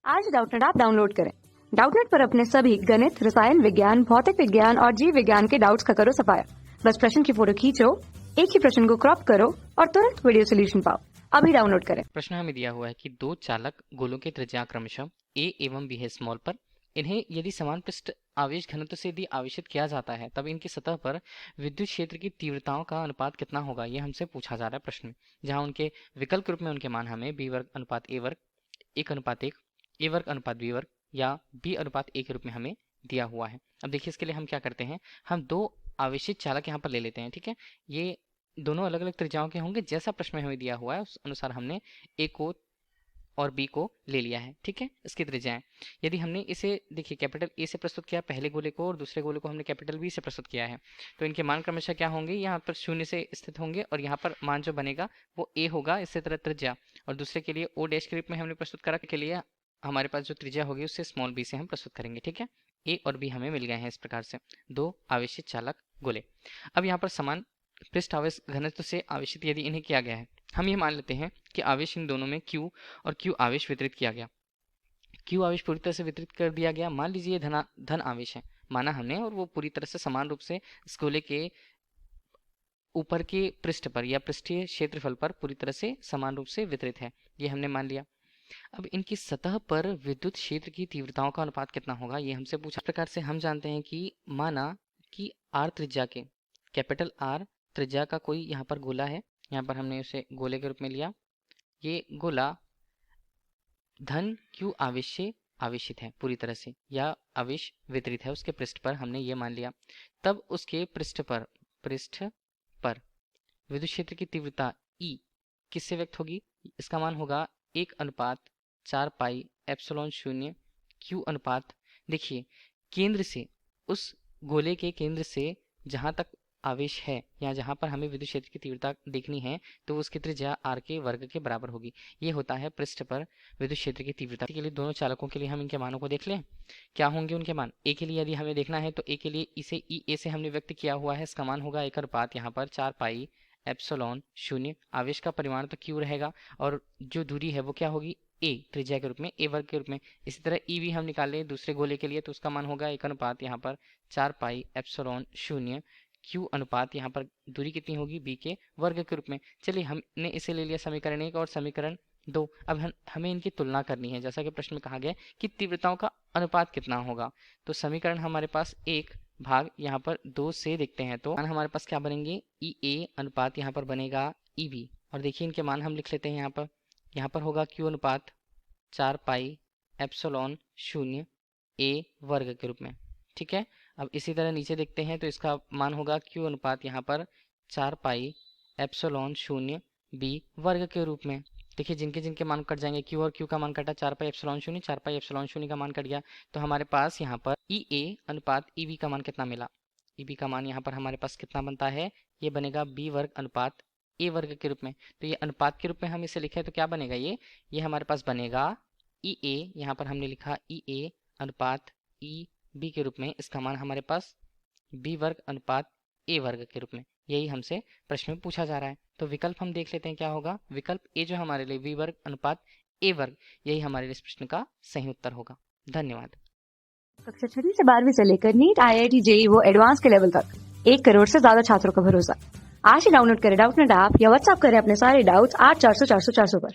आज Doubtnut app download करें। Doubtnut पर अपने सभी गणित, रसायन विज्ञान, भौतिक विज्ञान और जीव विज्ञान के डाउट्स का करो सफाया। बस प्रश्न की फोटो खींचो, एक ही प्रश्न को क्रॉप करो और तुरंत वीडियो सोल्यूशन पाओ। अभी डाउनलोड करें। प्रश्न हमें दिया हुआ है कि दो चालक गोलों के त्रिज्या क्रमशः a एवं b है स्मॉल पर इन्हें यदि समान पृष्ठ आवेश घनत्व से यदि आवेशित किया जाता है तब इनकी सतह पर विद्युत क्षेत्र की तीव्रताओं का अनुपात कितना होगा, ये हमसे पूछा जा रहा है प्रश्न में। जहां उनके विकल्प रूप में उनके मान हमें b वर्ग अनुपात a वर्ग 1:1, a वर्ग अनुपात b वर्ग या b अनुपात a के रूप में हमें दिया हुआ है। अब देखिए इसके लिए हम क्या करते हैं, हम दो आवेशित चालक यहाँ पर ले लेते हैं। ठीक है, ये दोनों अलग अलग त्रिज्याओं के होंगे, जैसा प्रश्न में हमें दिया हुआ है उस अनुसार हमने ए को और बी को ले लिया है। ठीक है, इसकी त्रिज्याएं यदि हमने इसे देखिए कैपिटल ए से प्रस्तुत किया पहले गोले को और दूसरे गोले को हमने कैपिटल बी से प्रस्तुत किया है, तो इनके मान क्रमशः क्या होंगे, यहाँ पर शून्य से स्थित होंगे और यहाँ पर मान जो बनेगा वो ए होगा, इसी तरह त्रिज्या। और दूसरे के लिए ओ डैश के रूप में हमने प्रस्तुत करा, के लिए हमारे पास जो त्रिज्या होगी उससे स्मॉल बी से हम प्रस्तुत करेंगे। ठीक है, ए और बी हमें मिल गए हैं इस प्रकार से दो आवेशित चालक गोले। अब यहाँ पर समान पृष्ठ आवेश घनत्व से आवेशित यदि इन्हें किया गया है, हम ये मान लेते हैं कि आवेश इन दोनों में Q और Q आवेश वितरित किया गया। Q आवेश पूरी तरह से वितरित कर दिया गया। मान लीजिए धन आवेश है माना हमने, और वो पूरी तरह से समान रूप से इस गोले के ऊपर के पृष्ठ पर या पृष्ठीय क्षेत्रफल पर पूरी तरह से समान रूप से वितरित है, ये हमने मान लिया। अब इनकी सतह पर विद्युत क्षेत्र की तीव्रताओं का अनुपात कितना होगा, ये हमसे पूछा। इस प्रकार से हम जानते हैं कि माना कि R त्रिज्या के कैपिटल R त्रिज्या का कोई यहाँ पर गोला है, यहाँ पर हमने उसे गोले के रूप में लिया। ये गोला धन Q आवेश से आवेशित है पूरी तरह से, या आवेश वितरित है उसके पृष्ठ पर, हमने ये मान लिया। तब उसके पृष्ठ पर विद्युत क्षेत्र की तीव्रता E किससे व्यक्त होगी, इसका मान होगा 1:4 पाई एप्सिलॉन 0 Q अनुपात, देखिए केंद्र से, उस गोले के केंद्र से जहाँ तक आवेश है या जहाँ पर हमें विद्युत क्षेत्र की तीव्रता देखनी है तो उसकी त्रिज्या r के वर्ग के बराबर होगी। ये होता है पृष्ठ पर विद्युत क्षेत्र की तीव्रता। के लिए दोनों चालकों के लिए हम इनके मानों को देख लें, क्या होंगे उनके मान। ए के लिए यदि हमें देखना है तो ए के लिए इसे ई ए से हमने व्यक्त किया हुआ है, इसका मान होगा 1:5 यहाँ पर 4 पाई एप्सिलॉन 0। आवेश का परिमाण तो Q रहेगा और जो दूरी है वो क्या होगी, ए त्रिज्या के रूप में, ए वर्ग के रूप में। इसी तरह ई भी हम निकाल लें दूसरे गोले के लिए, तो उसका मान होगा 1:5 यहाँ पर 4 पाई एप्सिलॉन 0 Q अनुपात, यहाँ पर दूरी कितनी होगी, b के वर्ग के रूप में। चलिए हमने इसे ले लिया समीकरण 1 और समीकरण 2। अब हमें इनकी तुलना करनी है, जैसा कि प्रश्न में कहा गया कि तीव्रताओं का अनुपात कितना होगा। तो समीकरण हमारे पास 1 भाग यहाँ पर 2 से देखते हैं तो हमारे पास क्या बनेंगे, ई ए अनुपात यहाँ पर बनेगा ई बी। और देखिए इनके मान हम लिख लेते हैं यहाँ पर होगा Q अनुपात 4 पाई एप्सिलॉन 0 a वर्ग के रूप में। ठीक है, अब इसी तरह नीचे देखते हैं तो इसका मान होगा Q अनुपात यहाँ पर 4 पाई एप्सिलॉन 0 b वर्ग के रूप में। देखिए जिनके जिनके मान कट जाएंगे, Q और Q का मान कटा, 4 पाई एप्सिलॉन 0, 4 पाई एप्सिलॉन 0 का मान कट गया, तो हमारे पास यहाँ पर ई ए अनुपात ई बी का मान कितना मिला। ई बी का मान यहाँ पर हमारे पास कितना बनता है, ये बनेगा b वर्ग अनुपात a वर्ग के रूप में। तो ये अनुपात के रूप में हम इसे लिखे तो क्या बनेगा, ये हमारे पास बनेगा ई ए, यहाँ पर हमने लिखा ई ए अनुपात ई बी के रूप में। इसका मान हमारे पास b वर्ग अनुपात a वर्ग के रूप में, यही हमसे प्रश्न में पूछा जा रहा है। तो विकल्प हम देख लेते हैं क्या होगा, विकल्प ए जो हमारे लिए b वर्ग अनुपात a वर्ग, यही हमारे लिए इस प्रश्न का सही उत्तर होगा। धन्यवाद। कक्षा 6 से 12वीं से लेकर नीट, IIT, JEE वो एडवांस के लेवल तक 1 करोड़ से ज्यादा छात्रों का भरोसा। आज ही डाउनलोड करें डाउटनेट ऐप या व्हाट्सएप करें अपने सारे डाउट्स 8400 400 400 पर।